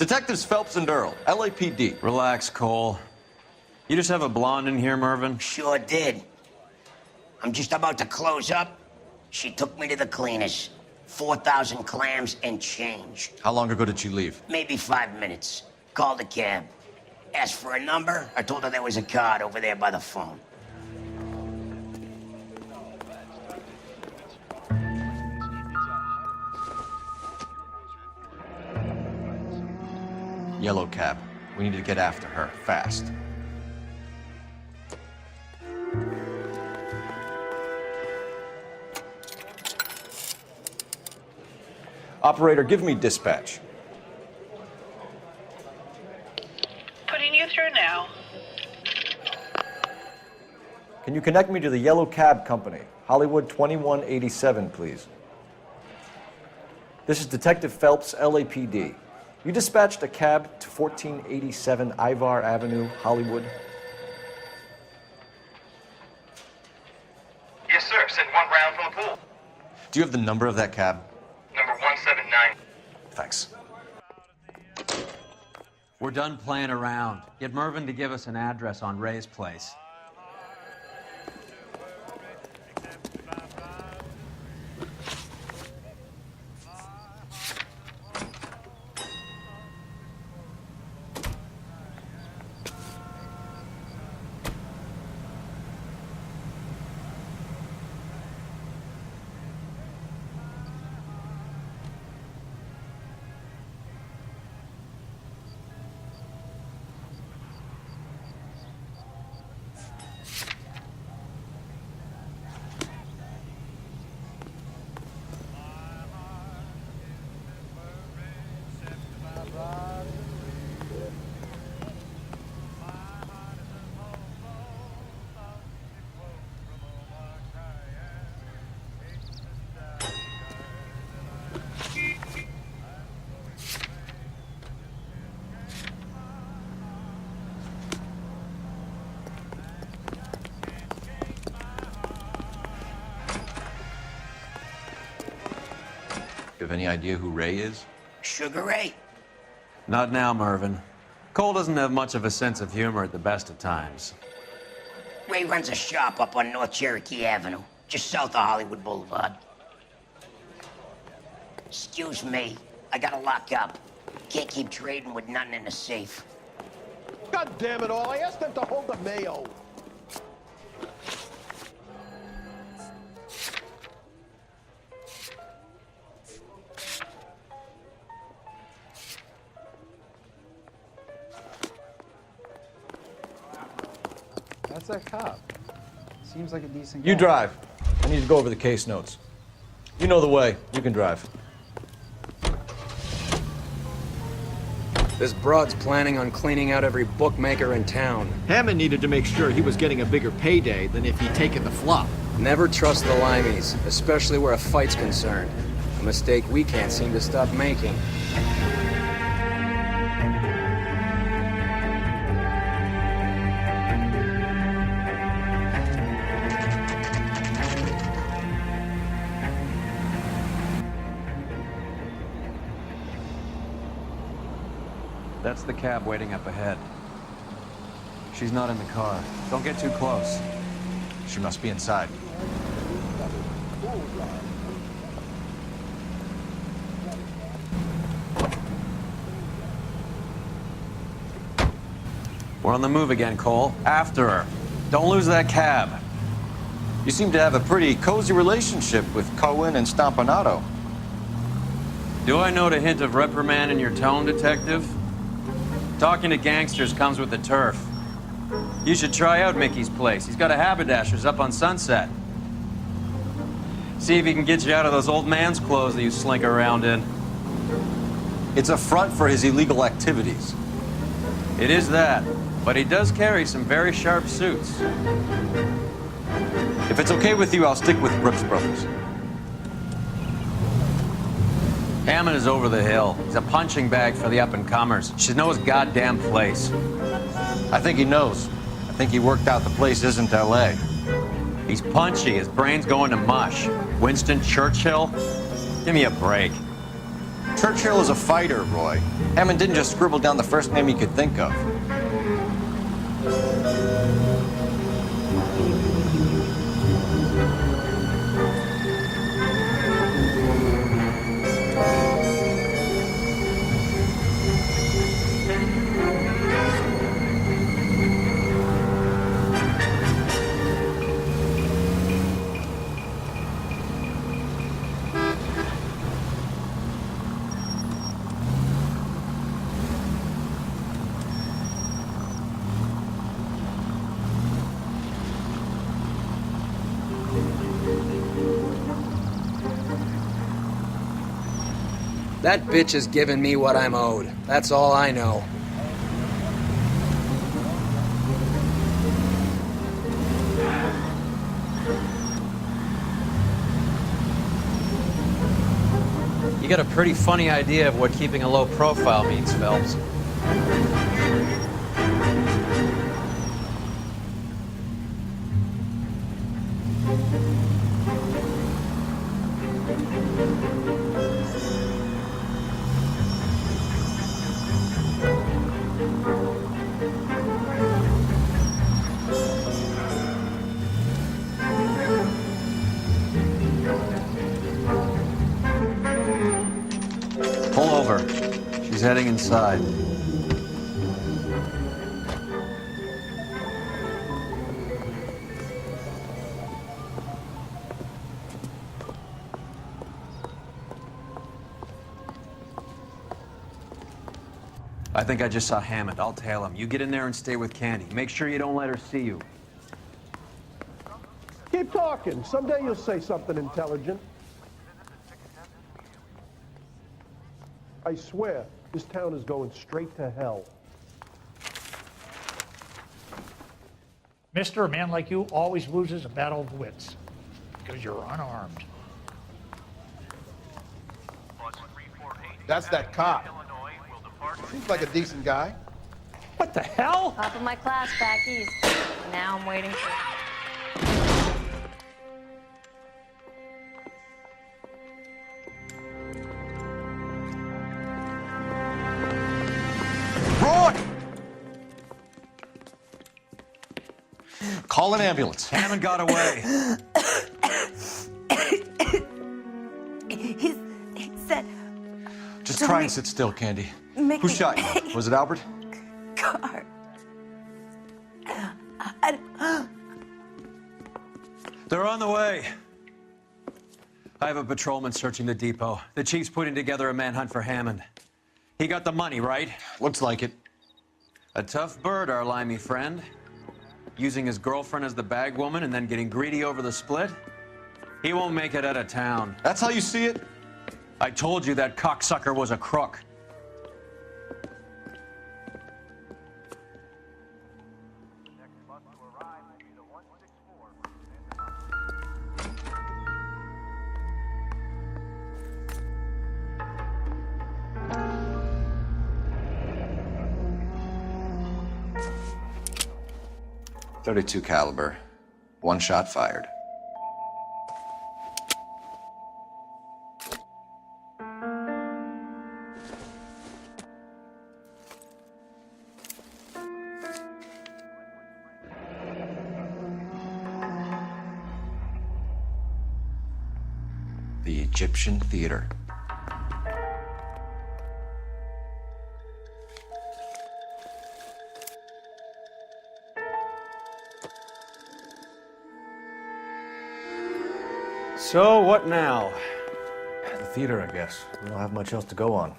Detectives Phelps and Earl, LAPD. Relax, Cole. You just have a blonde in here, Mervyn? Sure did. I'm just about to close up. She took me to the cleaners. 4,000 clams and change. How long ago did she leave? Maybe 5 minutes. Called a cab. Asked for a number. I told her there was a card over there by the phone. Yellow cab. We need to get after her, fast. Operator, give me dispatch. Putting you through now. Can you connect me to the Yellow Cab Company? Hollywood 2187, please. This is Detective Phelps, LAPD. You dispatched a cab to 1487 Ivar Avenue, Hollywood. Yes, sir. Send one round from the pool. Do you have the number of that cab? Number 179. Thanks. We're done playing around. Get Mervyn to give us an address on Ray's place. You have any idea who Ray is? Sugar Ray? Not now, Mervyn. Cole doesn't have much of a sense of humor at the best of times. Ray runs a shop up on North Cherokee Avenue, just south of Hollywood Boulevard. Excuse me, I gotta lock up. Can't keep trading with nothing in the safe. God damn it all, I asked them to hold the mayo. That's that cop. Seems like a decent guy. You drive. I need to go over the case notes. You know the way. You can drive. This broad's planning on cleaning out every bookmaker in town. Hammond needed to make sure he was getting a bigger payday than if he'd taken the flop. Never trust the limeys, especially where a fight's concerned. A mistake we can't seem to stop making. That's the cab waiting up ahead. She's not in the car. Don't get too close. She must be inside. We're on the move again, Cole. After her. Don't lose that cab. You seem to have a pretty cozy relationship with Cohen and Stompanato. Do I note a hint of reprimand in your tone, Detective? Talking to gangsters comes with the turf. You should try out Mickey's place. He's got a haberdasher's up on Sunset. See if he can get you out of those old man's clothes that you slink around in. It's a front for his illegal activities. It is that, but he does carry some very sharp suits. If it's okay with you, I'll stick with Brooks Brothers. Hammond is over the hill. He's a punching bag for the up-and-comers. Should know his goddamn place. I think he knows. I think he worked out the place isn't L.A. He's punchy. His brain's going to mush. Winston Churchill? Give me a break. Churchill is a fighter, Roy. Hammond didn't just scribble down the first name he could think of. That bitch has given me what I'm owed. That's all I know. You got a pretty funny idea of what keeping a low profile means, Phelps. Pull over. She's heading inside. I think I just saw Hammond. I'll tail him. You get in there and stay with Candy. Make sure you don't let her see you. Keep talking. Someday you'll say something intelligent. I swear, this town is going straight to hell. Mister, a man like you always loses a battle of wits because you're unarmed. That's that cop. Seems like a decent guy. What the hell? Top of my class back east. Now I'm waiting for... Roy! Call an ambulance. Hammond got away. He said... Just try and sit still, Candy. Who shot you? Was it Albert? Car. They're on the way. I have a patrolman searching the depot. The chief's putting together a manhunt for Hammond. He got the money, right? Looks like it. A tough bird, our limey friend. Using his girlfriend as the bag woman and then getting greedy over the split. He won't make it out of town. That's how you see it? I told you that cocksucker was a crook. .32 caliber. One shot fired. The Egyptian Theater. So, what now? The theater, I guess. We don't have much else to go on.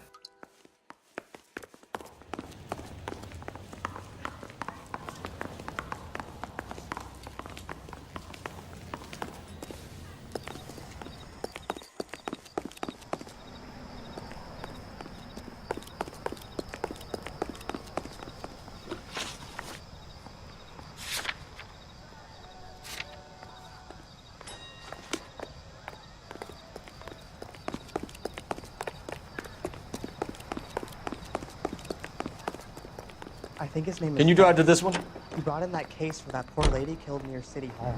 I think his name is... Can you drive to this one? He brought in that case for that poor lady killed near City Hall.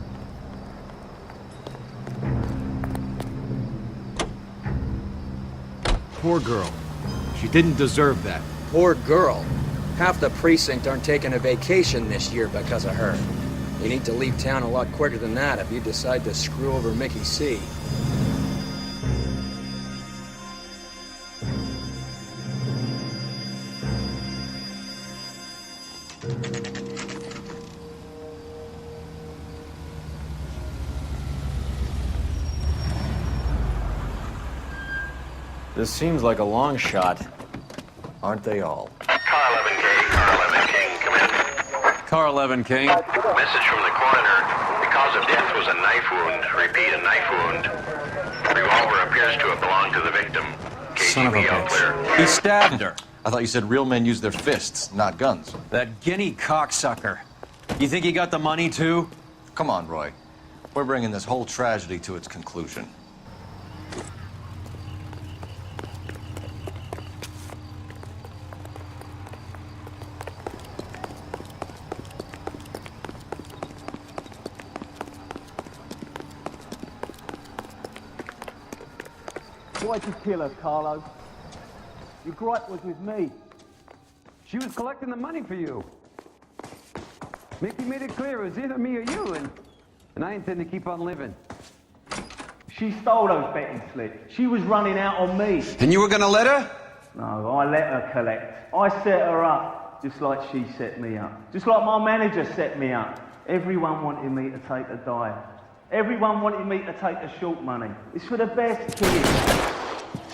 Poor girl. She didn't deserve that. Poor girl. Half the precinct aren't taking a vacation this year because of her. You need to leave town a lot quicker than that if you decide to screw over Mickey C. This seems like a long shot. Aren't they all? Car 11K, Car 11 King, come in. Car 11 King. Message from the coroner. The cause of death was a knife wound. Repeat, a knife wound. The revolver appears to have belonged to the victim. Son of a KGB all clear. bitch. He stabbed her. I thought you said real men use their fists, not guns. That guinea cocksucker. You think he got the money too? Come on, Roy. We're bringing this whole tragedy to its conclusion. Why'd you kill her, Carlo? Your gripe was with me. She was collecting the money for you. Mickey made it clear it was either me or you, and I intend to keep on living. She stole those betting slips. She was running out on me. And you were gonna let her? No, I let her collect. I set her up, just like she set me up. Just like my manager set me up. Everyone wanted me to take a dive. Everyone wanted me to take the short money. It's for the best kids.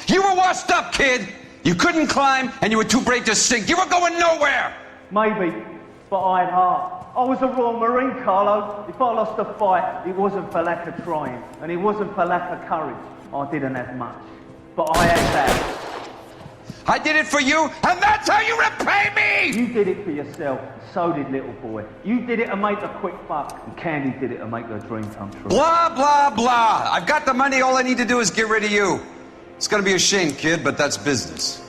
You were washed up, kid! You couldn't climb, and you were too brave to sink. You were going nowhere! Maybe, but I had heart. I was a Royal Marine, Carlo. If I lost a fight, it wasn't for lack of trying, and it wasn't for lack of courage. I didn't have much, but I had that. I did it for you, and that's how you repay me! You did it for yourself, so did little boy. You did it to make a quick buck, and Candy did it to make her dream come true. Blah, blah, blah. I've got the money, all I need to do is get rid of you. It's gonna be a shame, kid, but that's business.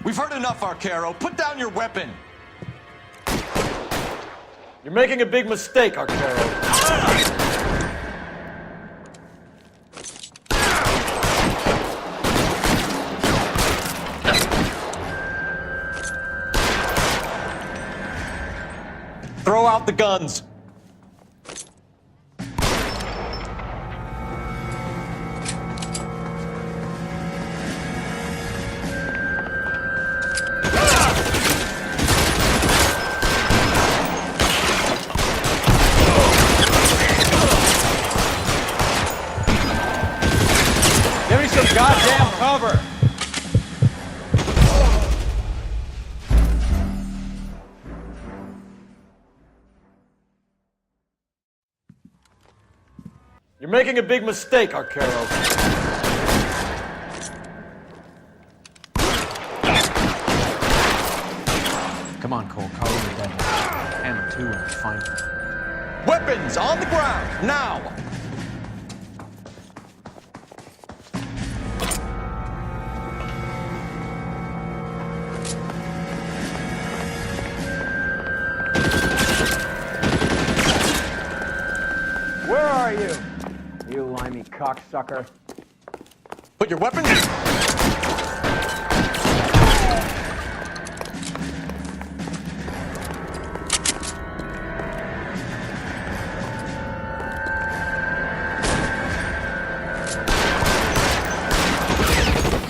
We've heard enough, Arcaro. Put down your weapon. You're making a big mistake, Arcaro. Throw out the guns. Give me some goddamn cover! You're making a big mistake, Arcaro. Come on, Cole. Call him the devil. Hammer 2 and find him. Weapons on the ground, now! Where are you? You limey cocksucker. Put your weapons.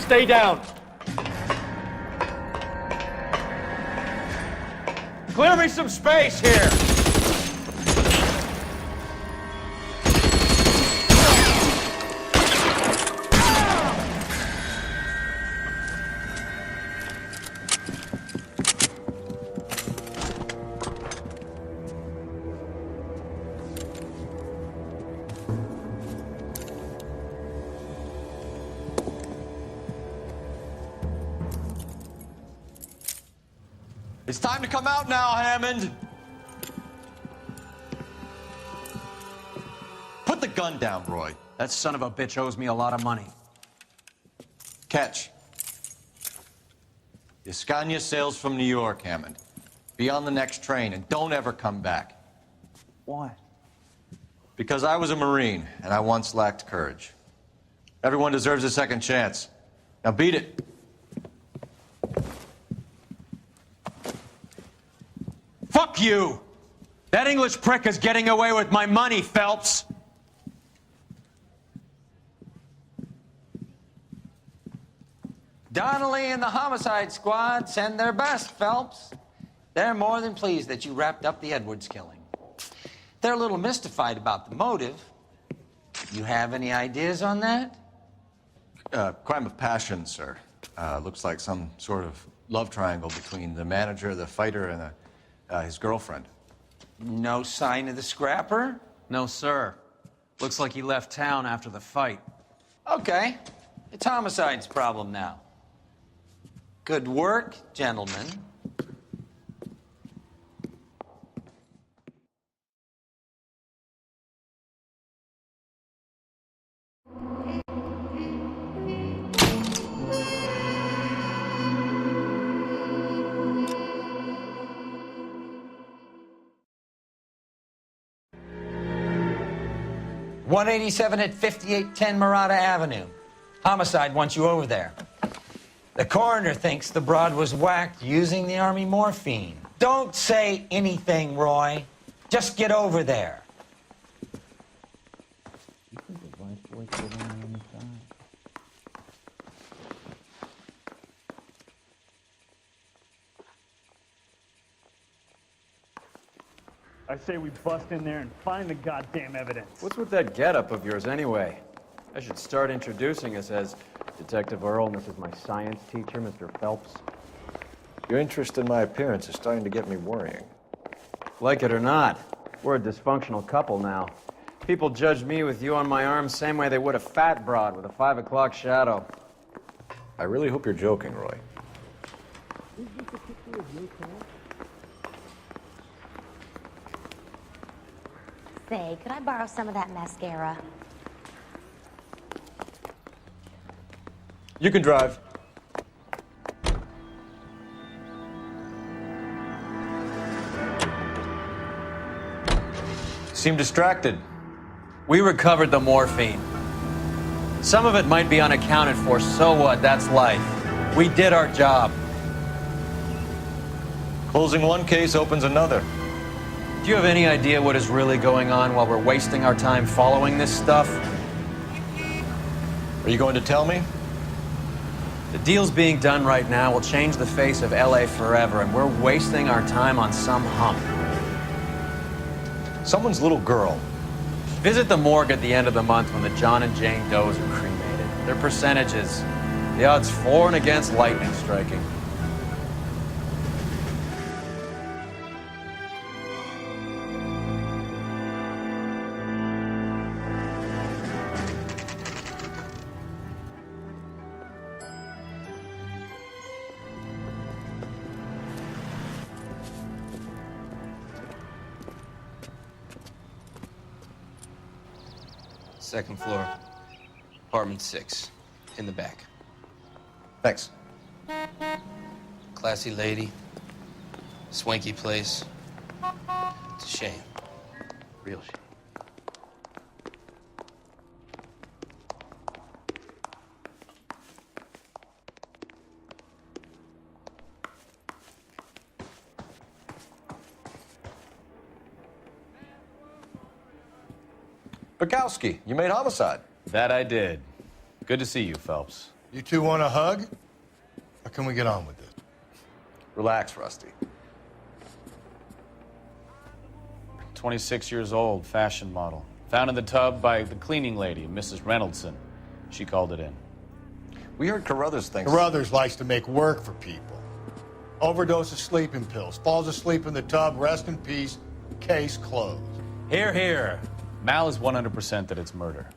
Stay down. Clear me some space here. It's time to come out now, Hammond. Put the gun down, Roy. That son of a bitch owes me a lot of money. Catch. Escania sails from New York, Hammond. Be on the next train and don't ever come back. Why? Because I was a Marine and I once lacked courage. Everyone deserves a second chance. Now beat it. Fuck you! That English prick is getting away with my money, Phelps! Donnelly and the homicide squad send their best, Phelps. They're more than pleased that you wrapped up the Edwards killing. They're a little mystified about the motive. You have any ideas on that? Crime of passion, sir. Looks like some sort of love triangle between the manager, the fighter, and his girlfriend. No sign of the scrapper? No, sir. Looks like he left town after the fight. Okay. It's homicide's problem now. Good work, gentlemen. .187 at 5810 Murata Avenue. Homicide wants you over there. The coroner thinks the broad was whacked using the Army morphine. Don't say anything, Roy. Just get over there. I say we bust in there and find the goddamn evidence. What's with that getup of yours, anyway? I should start introducing us as Detective Earl, and this is my science teacher, Mr. Phelps. Your interest in my appearance is starting to get me worrying. Like it or not, we're a dysfunctional couple now. People judge me with you on my arm same way they would a fat broad with a 5 o'clock shadow. I really hope you're joking, Roy. Say, could I borrow some of that mascara? You can drive. Seem distracted. We recovered the morphine. Some of it might be unaccounted for, so what? That's life. We did our job. Closing one case opens another. Do you have any idea what is really going on while we're wasting our time following this stuff? Are you going to tell me? The deals being done right now will change the face of LA forever, and we're wasting our time on some hump. Someone's little girl. Visit the morgue at the end of the month when the John and Jane Does are cremated. Their percentages. The odds for and against lightning striking. Second floor, apartment 6, in the back. Thanks. Classy lady, swanky place. It's a shame. Real shame. Bukowski, you made homicide. That I did. Good to see you, Phelps. You two want a hug? Or can we get on with it? Relax, Rusty. 26 years old, fashion model. Found in the tub by the cleaning lady, Mrs. Reynoldson. She called it in. We heard Carruthers thinks... Carruthers likes to make work for people. Overdose of sleeping pills. Falls asleep in the tub. Rest in peace. Case closed. Here, here. Mal is 100% that it's murder.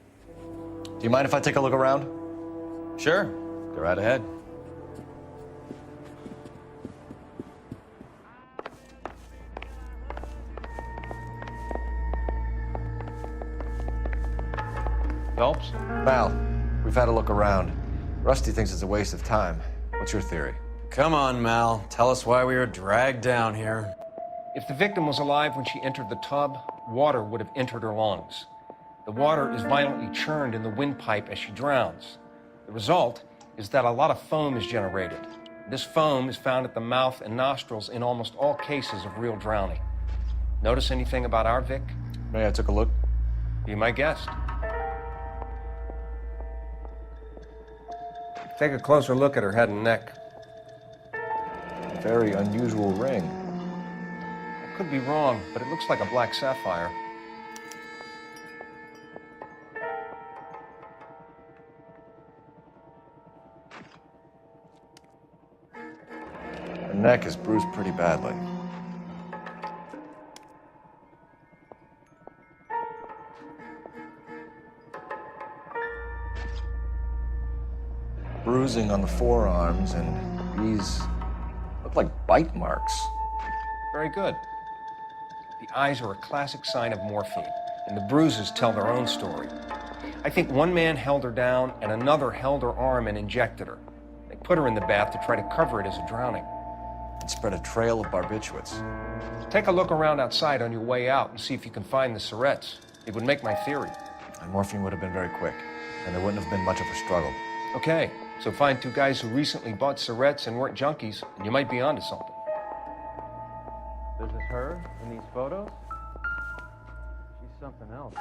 Do you mind if I take a look around? Sure. Go right ahead. Phelps? Mal, we've had a look around. Rusty thinks it's a waste of time. What's your theory? Come on, Mal. Tell us why we were dragged down here. If the victim was alive when she entered the tub, water would have entered her lungs. The water is violently churned in the windpipe as she drowns. The result is that a lot of foam is generated. This foam is found at the mouth and nostrils in almost all cases of real drowning. Notice anything about our Vic? May I took a look? Be my guest. Take a closer look at her head and neck. Very unusual ring. I could be wrong, but it looks like a black sapphire. Her neck is bruised pretty badly. Bruising on the forearms, and these look like bite marks. Very good. The eyes are a classic sign of morphine, and the bruises tell their own story. I think one man held her down and another held her arm and injected her. They put her in the bath to try to cover it as a drowning. And spread a trail of barbiturates. Take a look around outside on your way out and see if you can find the syrettes. It would make my theory. And morphine would have been very quick, and there wouldn't have been much of a struggle. Okay, so find two guys who recently bought syrettes and weren't junkies, and you might be onto something. This is her in these photos? She's something else.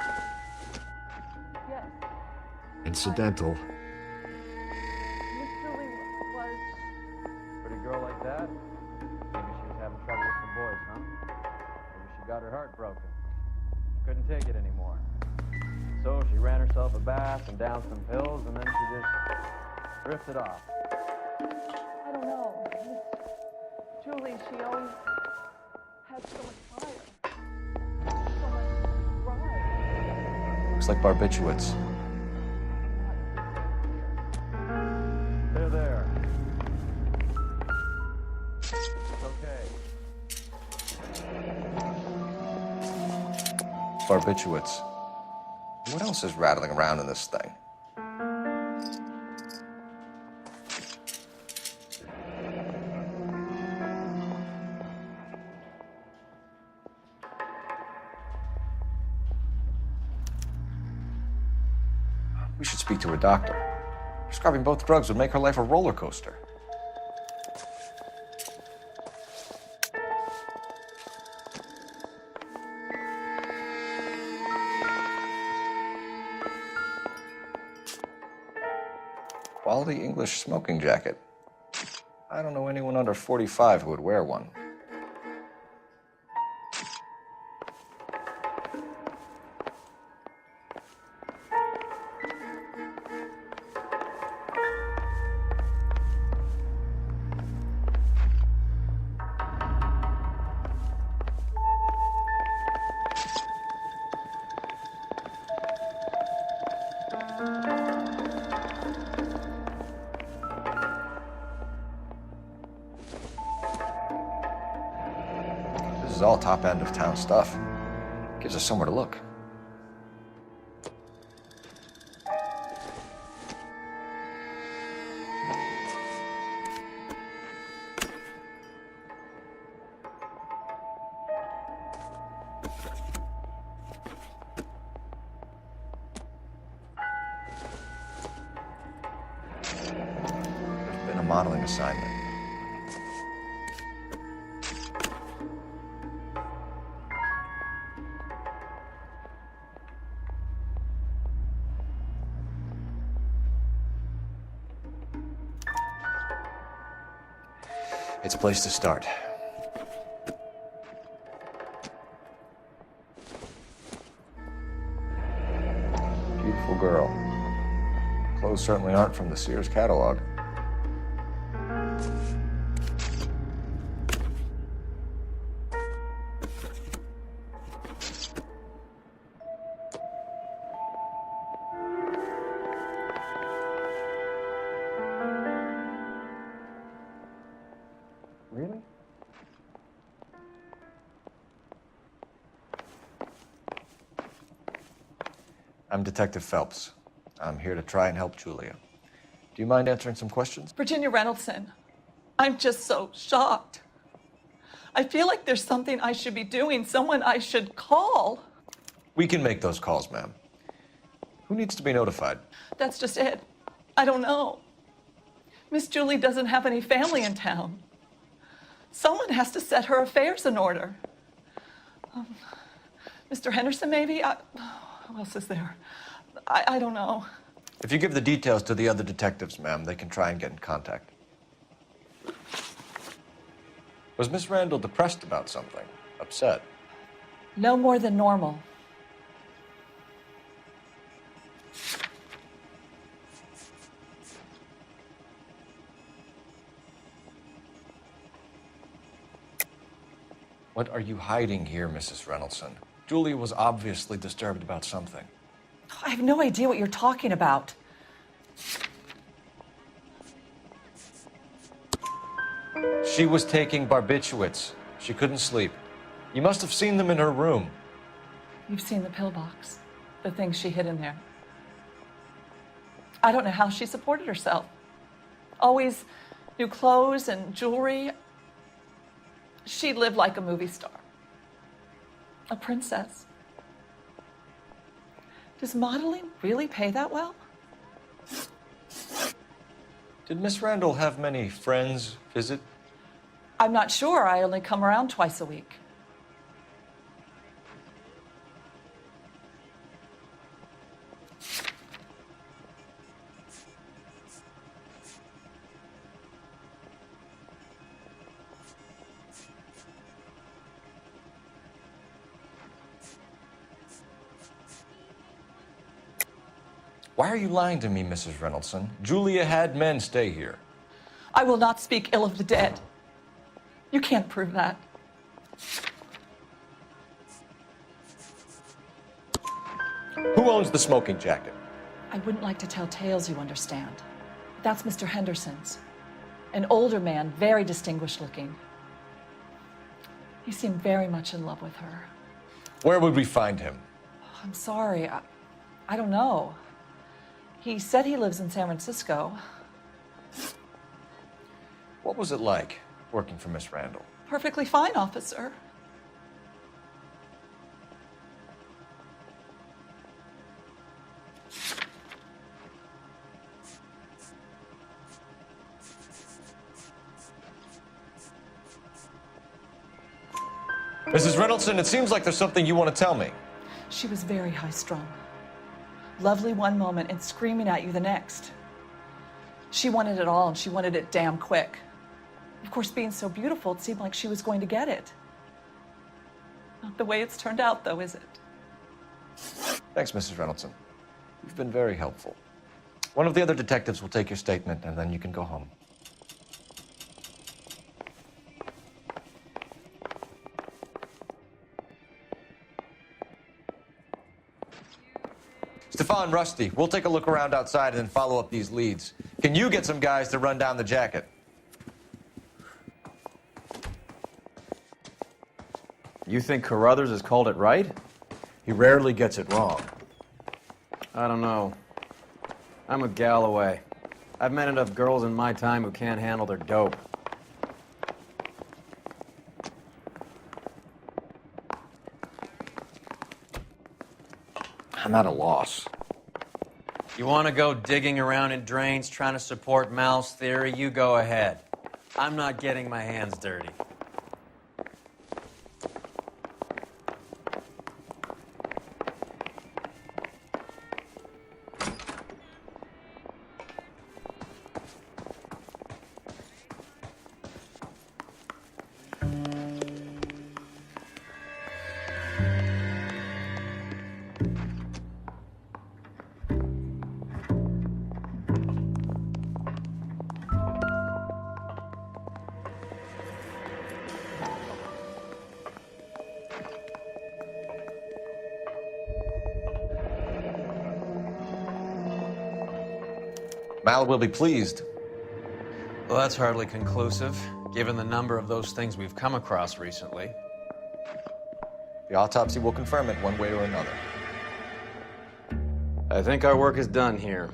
Yes. Incidental. Miss Julie was... Pretty girl like that? Maybe she was having trouble with some boys, huh? Maybe she got her heart broken. Couldn't take it anymore. So she ran herself a bath and downed some pills, and then she just drifted off. I don't know. Miss Julie, she always had so much fire. So much drive. Looks like barbiturates. There. It's okay. Barbiturates. What else is rattling around in this thing? We should speak to a doctor. Prescribing both drugs would make her life a roller coaster. Quality English smoking jacket. I don't know anyone under 45 who would wear one. This is all top end of town stuff. Gives us somewhere to look. There's been a modeling assignment. It's a place to start. Beautiful girl. Clothes certainly aren't from the Sears catalog. Really? I'm Detective Phelps. I'm here to try and help Julia. Do you mind answering some questions? Virginia Reynoldson, I'm just so shocked. I feel like there's something I should be doing, someone I should call. We can make those calls, ma'am. Who needs to be notified? That's just it. I don't know. Miss Julie doesn't have any family in town. Someone has to set her affairs in order. Mr. Henderson, maybe? Who else is there? I don't know. If you give the details to the other detectives, ma'am, they can try and get in contact. Was Miss Randall depressed about something? Upset? No more than normal. What are you hiding here, Mrs. Reynoldson? Julia was obviously disturbed about something. I have no idea what you're talking about. She was taking barbiturates. She couldn't sleep. You must have seen them in her room. You've seen the pillbox, the things she hid in there. I don't know how she supported herself. Always new clothes and jewelry. She lived like a movie star. A princess. Does modeling really pay that well? Did Miss Randall have many friends visit? I'm not sure. I only come around twice a week. Why are you lying to me, Mrs. Reynoldson? Julia had men stay here. I will not speak ill of the dead. You can't prove that. Who owns the smoking jacket? I wouldn't like to tell tales, you understand. That's Mr. Henderson's. An older man, very distinguished looking. He seemed very much in love with her. Where would we find him? I'm sorry. I don't know. He said he lives in San Francisco. What was it like working for Miss Randall? Perfectly fine, officer. Mrs. Reynoldson, it seems like there's something you want to tell me. She was very high-strung. Lovely one moment and screaming at you the next. She wanted it all, and she wanted it damn quick. Of course, being so beautiful, it seemed like she was going to get it. Not the way it's turned out, though, is it? Thanks, Mrs. Reynoldson. You've been very helpful. One of the other detectives will take your statement, and then you can go home. Stefan, Rusty, we'll take a look around outside and then follow up these leads. Can you get some guys to run down the jacket? You think Carruthers has called it right? He rarely gets it wrong. I don't know. I'm with Galloway. I've met enough girls in my time who can't handle their dope. I'm at a loss. You want to go digging around in drains trying to support Mal's theory? You go ahead. I'm not getting my hands dirty. Mal will be pleased. Well, that's hardly conclusive, given the number of those things we've come across recently. The autopsy will confirm it one way or another. I think our work is done here.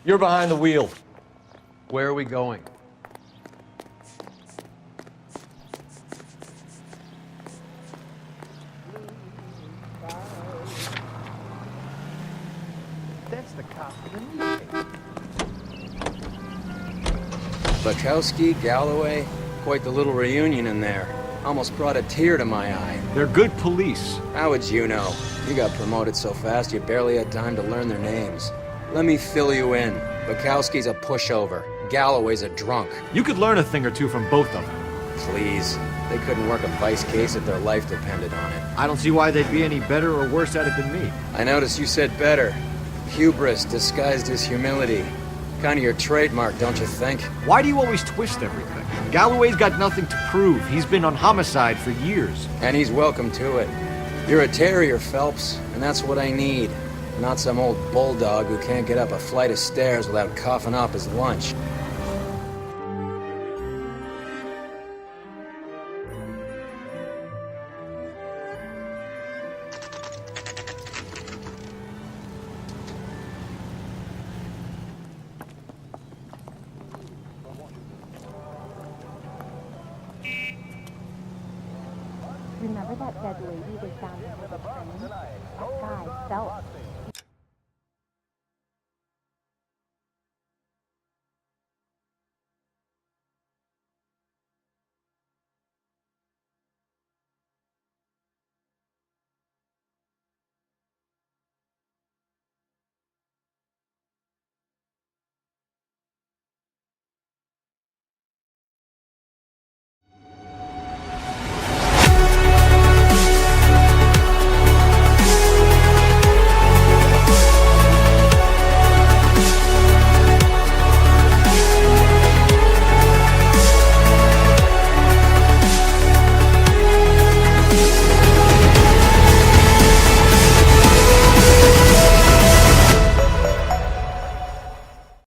You're behind the wheel. Where are we going? That's the cop for the movie. Bukowski, Galloway, quite the little reunion in there. Almost brought a tear to my eye. They're good police. How would you know? You got promoted so fast you barely had time to learn their names. Let me fill you in. Bukowski's a pushover. Galloway's a drunk. You could learn a thing or two from both of them. Please. They couldn't work a vice case if their life depended on it. I don't see why they'd be any better or worse at it than me. I noticed you said better. Hubris disguised as humility. Kind of your trademark, don't you think? Why do you always twist everything? Galloway's got nothing to prove. He's been on homicide for years. And he's welcome to it. You're a terrier, Phelps, and that's what I need. Not some old bulldog who can't get up a flight of stairs without coughing off his lunch. Remember that dead lady they found under the train? That guy, Phelps.